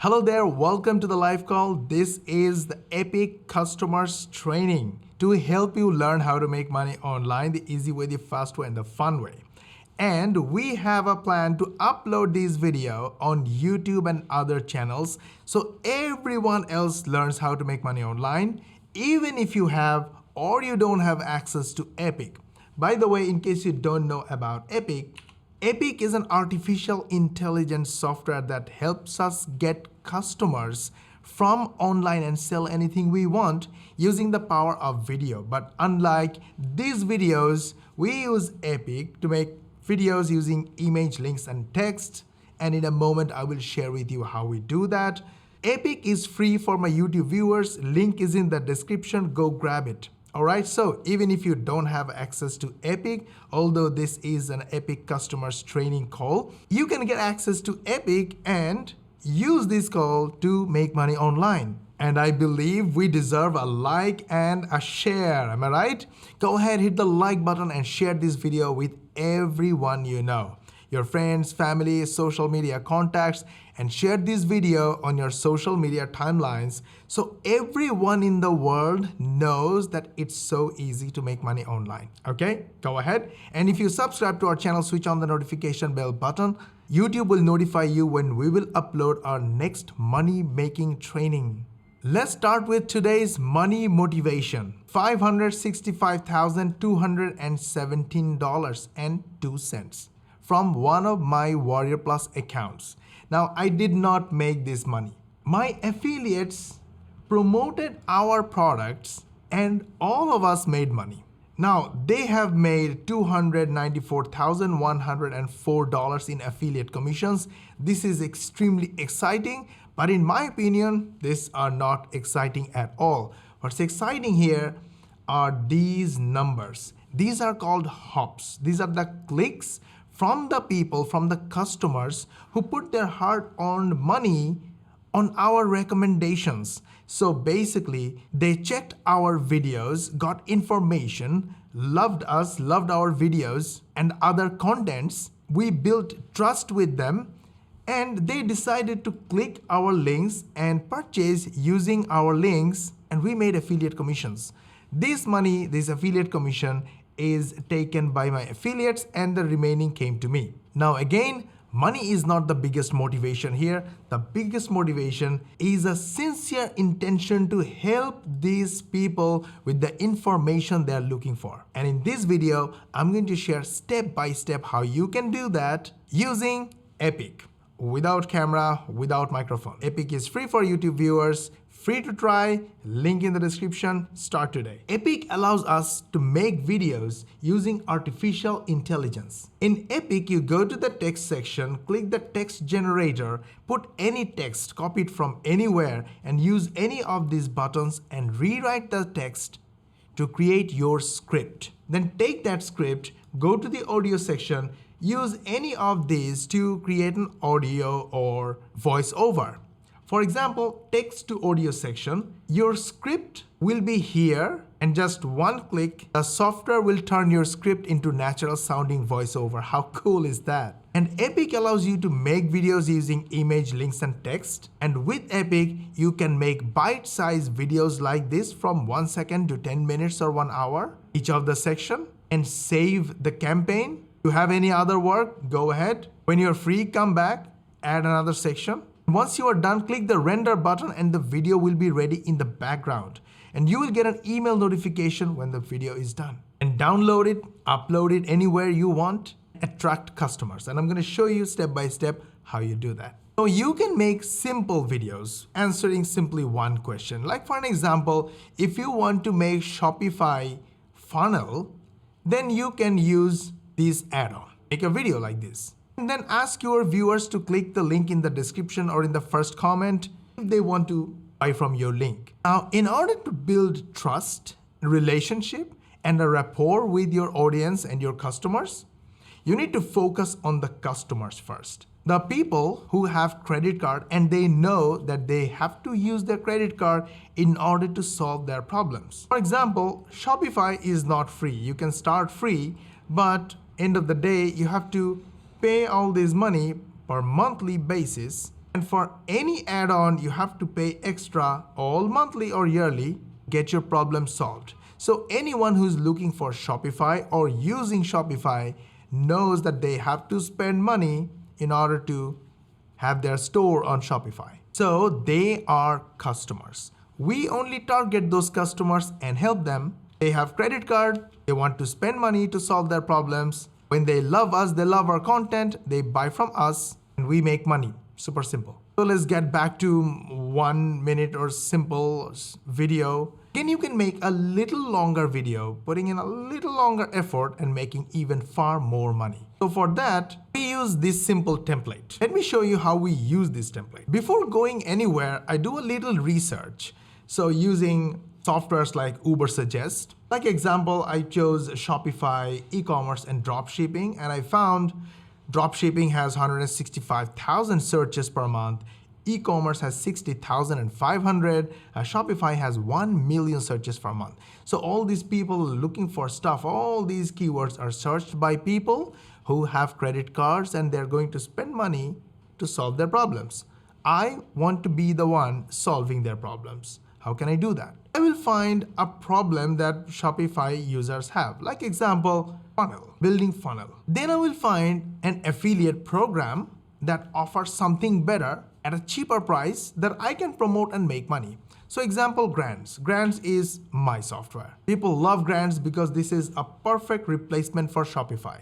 Hello there, welcome to the live call. This is the Epic Customers Training to help you learn how to make money online the easy way, the fast way, and the fun way. And we have a plan to upload this video on YouTube and other channels so everyone else learns how to make money online, even if you have or you don't have access to Epic. By the way, in case you don't know about Epic, Epic is an artificial intelligence software that helps us get customers from online and sell anything we want using the power of video. But unlike these videos, we use Epic to make videos using image, links, and text. And in a moment, I will share with you how we do that. Epic is free for my YouTube viewers. Link is in the description. Go grab it. Alright, so even if you don't have access to Epic, although this is an Epic Customers Training call, you can get access to Epic and use this call to make money online. And I believe we deserve a like and a share, am I right? Go ahead, hit the like button and share this video with everyone you know. Your friends, family, social media contacts, and share this video on your social media timelines so everyone in the world knows that it's so easy to make money online. Okay, go ahead. And if you subscribe to our channel, switch on the notification bell button. YouTube will notify you when we will upload our next money making training. Let's start with today's money motivation. $565,217.02 from one of my Warrior Plus accounts. Now, I did not make this money. My affiliates promoted our products and all of us made money. Now, they have made $294,104 in affiliate commissions. This is extremely exciting, but in my opinion, these are not exciting at all. What's exciting here are these numbers. These are called hops. These are the clicks from the people, from the customers who put their hard-earned money on our recommendations. So basically, they checked our videos, got information, loved us, loved our videos and other contents. We built trust with them and they decided to click our links and purchase using our links, and we made affiliate commissions. This money, this affiliate commission, is taken by my affiliates and the remaining came to me. Now again, money is not the biggest motivation here. The biggest motivation is a sincere intention to help these people with the information they're looking for. And in this video, I'm going to share step by step how you can do that using Epic. Without camera, without microphone. Epic is free for YouTube viewers, free to try, link in the description, start today. Epic allows us to make videos using artificial intelligence. In Epic, you go to the text section, click the text generator, put any text, copy it from anywhere, and use any of these buttons and rewrite the text to create your script. Then take that script, go to the audio section, use any of these to create an audio or voiceover. For example, text to audio section, your script will be here and just one click, the software will turn your script into natural sounding voiceover. How cool is that? And Epic allows you to make videos using image, links, and text. And with Epic, you can make bite-sized videos like this from 1 second to 10 minutes or 1 hour, each of the section, and save the campaign. You have any other work, go ahead. When you're free, come back, add another section. Once you are done, click the render button and the video will be ready in the background. And you will get an email notification when the video is done. And download it, upload it anywhere you want, attract customers. And I'm going to show you step by step how you do that. So you can make simple videos answering simply one question. Like for an example, if you want to make Shopify funnel, then you can use this add-on. Make a video like this. And then ask your viewers to click the link in the description or in the first comment if they want to buy from your link. Now, in order to build trust, relationship, and a rapport with your audience and your customers, you need to focus on the customers first. The people who have credit card and they know that they have to use their credit card in order to solve their problems. For example, Shopify is not free. You can start free, but end of the day, you have to pay all this money per monthly basis And for any add-on, you have to pay extra all monthly or yearly, get your problem solved. So anyone who's looking for Shopify or using Shopify knows that they have to spend money in order to have their store on Shopify. So they are customers. We only target those customers and help them. They have credit card, they want to spend money to solve their problems. When they love us, they love our content, they buy from us, and we make money. Super simple. So let's get back to 1 minute or simple video. Again, you can make a little longer video, putting in a little longer effort and making even far more money. So for that, we use this simple template. Let me show you how we use this template. Before going anywhere, I do a little research. So using softwares like Uber Suggest. Like example, I chose Shopify, e-commerce, and dropshipping, and I found dropshipping has 165,000 searches per month. E-commerce has 60,500. Shopify has 1 million searches per month. So all these people looking for stuff, all these keywords are searched by people who have credit cards and they're going to spend money to solve their problems. I want to be the one solving their problems. How can I do that? I will find a problem that Shopify users have. Like example, funnel, building funnel. Then I will find an affiliate program that offers something better at a cheaper price that I can promote and make money. So example, Grants. Grants is my software. People love Grants because this is a perfect replacement for Shopify.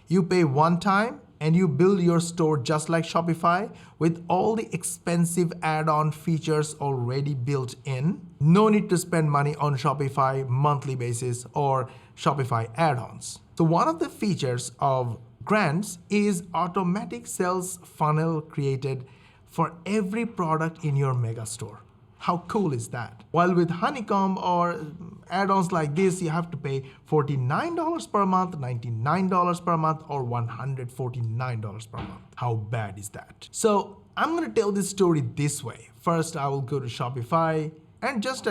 You pay one time and you build your store just like Shopify with all the expensive add-on features already built in. No need to spend money on Shopify monthly basis or Shopify add-ons. So one of the features of Grants is automatic sales funnel created for every product in your MegaStore. How cool is that? While with Honeycomb or add-ons like this, you have to pay $49 per month, $99 per month, or $149 per month. How bad is that? So I'm gonna tell this story this way. First, I will go to Shopify and just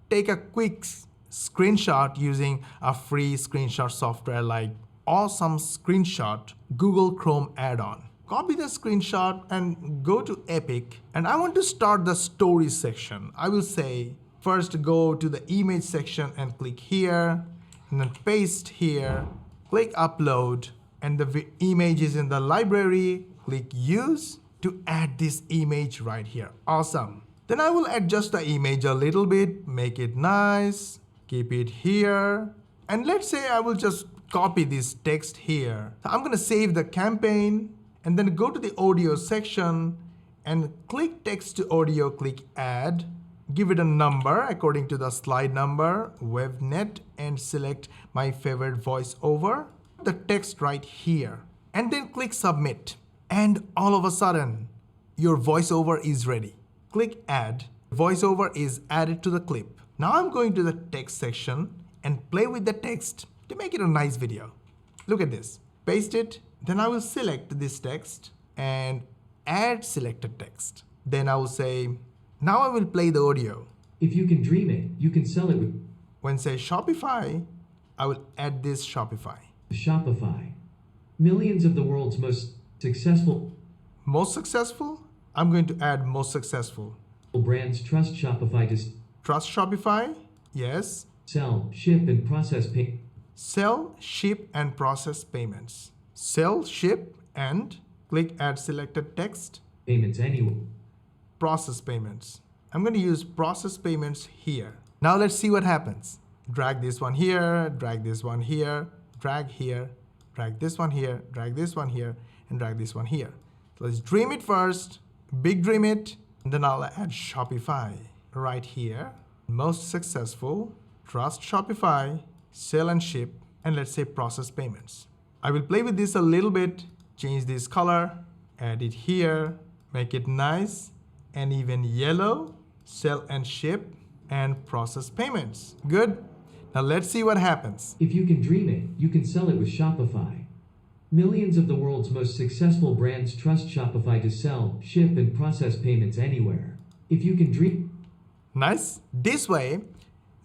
take a quick screenshot using a free screenshot software like Awesome Screenshot Google Chrome add-on. Copy the screenshot and go to Epic, and I want to start the stories section. I will say first go to the image section and click here, and then paste here, click upload, and the image is in the library. Click use to add this image right here. Awesome. Then I will adjust the image a little bit, make it nice, keep it here, and let's say I will just copy this text here. So I'm gonna save the campaign and then go to the audio section and click text to audio, click add, give it a number according to the slide number, WebNet, and select my favorite voiceover, the text right here, and then click submit. And all of a sudden, your voiceover is ready. Click add, voiceover is added to the clip. Now I'm going to the text section and play with the text to make it a nice video. Look at this, paste it. Then I will select this text and add selected text. Then I will say, now I will play the audio. If you can dream it, you can sell it with When say Shopify, I will add this Shopify. Shopify. Millions of the world's most successful Most successful? I'm going to add most successful. brands trust Shopify to Trust Shopify? Yes. sell, ship, and process pay. Sell, ship, and process payments. Sell, ship, and click add selected text. Payments anywhere. Process payments. I'm going to use process payments here. Now let's see what happens. Drag this one here, drag this one here, drag here, drag this one here, drag this one here, and drag this one here. So let's dream it first, big dream it, and then I'll add Shopify right here. Most successful, trust Shopify, sell and ship, and let's say process payments. I will play with this a little bit, change this color, add it here, make it nice and even yellow, sell and ship, and process payments. Good. Now let's see what happens. If you can dream it, you can sell it with Shopify. Millions of the world's most successful brands trust Shopify to sell, ship, and process payments anywhere. If you can dream. Nice. This way,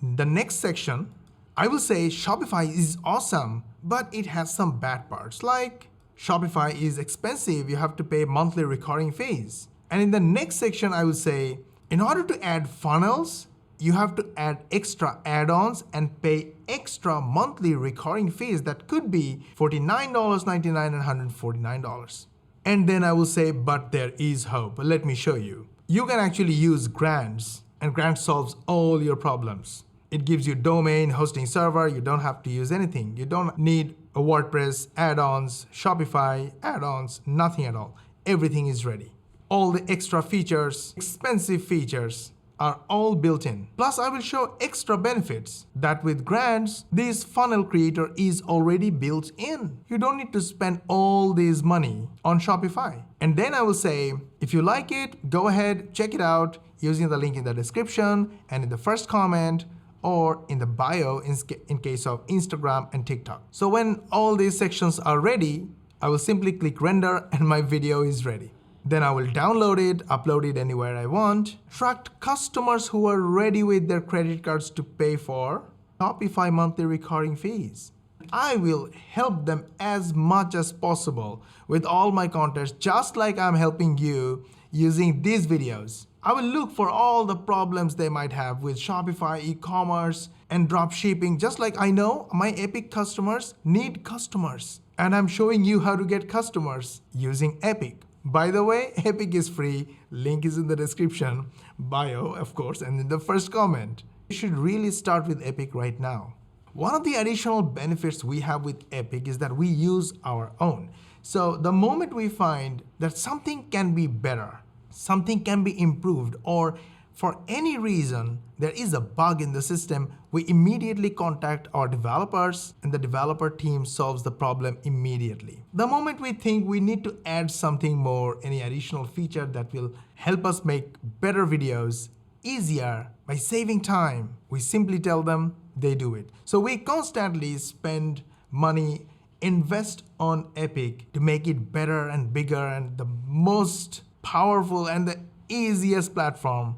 the next section, I will say Shopify is awesome, but it has some bad parts like Shopify is expensive. You have to pay monthly recurring fees. And in the next section, I would say, in order to add funnels, you have to add extra add-ons and pay extra monthly recurring fees that could be $49.99 and $149. And then I will say, but there is hope. Let me show you. You can actually use grants, and grant solves all your problems. It gives you domain, hosting server. You don't have to use anything. You don't need a WordPress, add-ons, Shopify, add-ons, nothing at all. Everything is ready. All the extra features, expensive features, are all built in. Plus, I will show extra benefits that with grants, this funnel creator is already built in. You don't need to spend all this money on Shopify. And then I will say, if you like it, go ahead, check it out using the link in the description and in the first comment or in the bio in case of Instagram and TikTok. So when all these sections are ready, I will simply click render and my video is ready. Then I will download it, upload it anywhere I want, attract customers who are ready with their credit cards to pay for Shopify monthly recurring fees. I will help them as much as possible with all my content, just like I'm helping you using these videos. I will look for all the problems they might have with Shopify, e-commerce, and drop shipping, just like I know my Epic customers need customers. And I'm showing you how to get customers using Epic. By the way, Epic is free. Link is in the description, bio, of course, and in the first comment. You should really start with Epic right now. One of the additional benefits we have with Epic is that we use our own. So the moment we find that something can be better, something can be improved, or for any reason there is a bug in the system, we immediately contact our developers and the developer team solves the problem immediately. The moment we think we need to add something more, any additional feature that will help us make better videos easier by saving time, we simply tell them, they do it. So we constantly spend money, invest on Epic to make it better and bigger and the most powerful and the easiest platform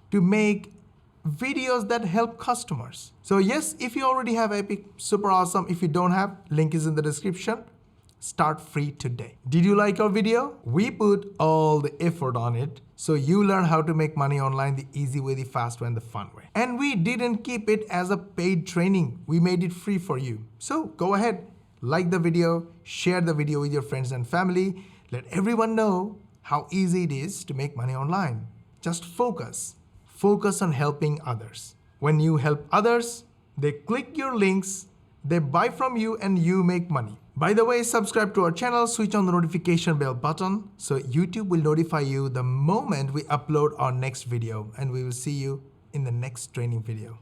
to make videos that help customers. So yes, if you already have Epic, super awesome. If you don't have, link is in the description. Start free today. Did you like our video? We put all the effort on it, so you learn how to make money online the easy way, the fast way, and the fun way. And we didn't keep it as a paid training. We made it free for you. So go ahead, like the video, share the video with your friends and family. Let everyone know how easy it is to make money online. Just focus on helping others. When you help others, they click your links, they buy from you, and you make money. By the way, subscribe to our channel, switch on the notification bell button so YouTube will notify you the moment we upload our next video, and we will see you in the next training video.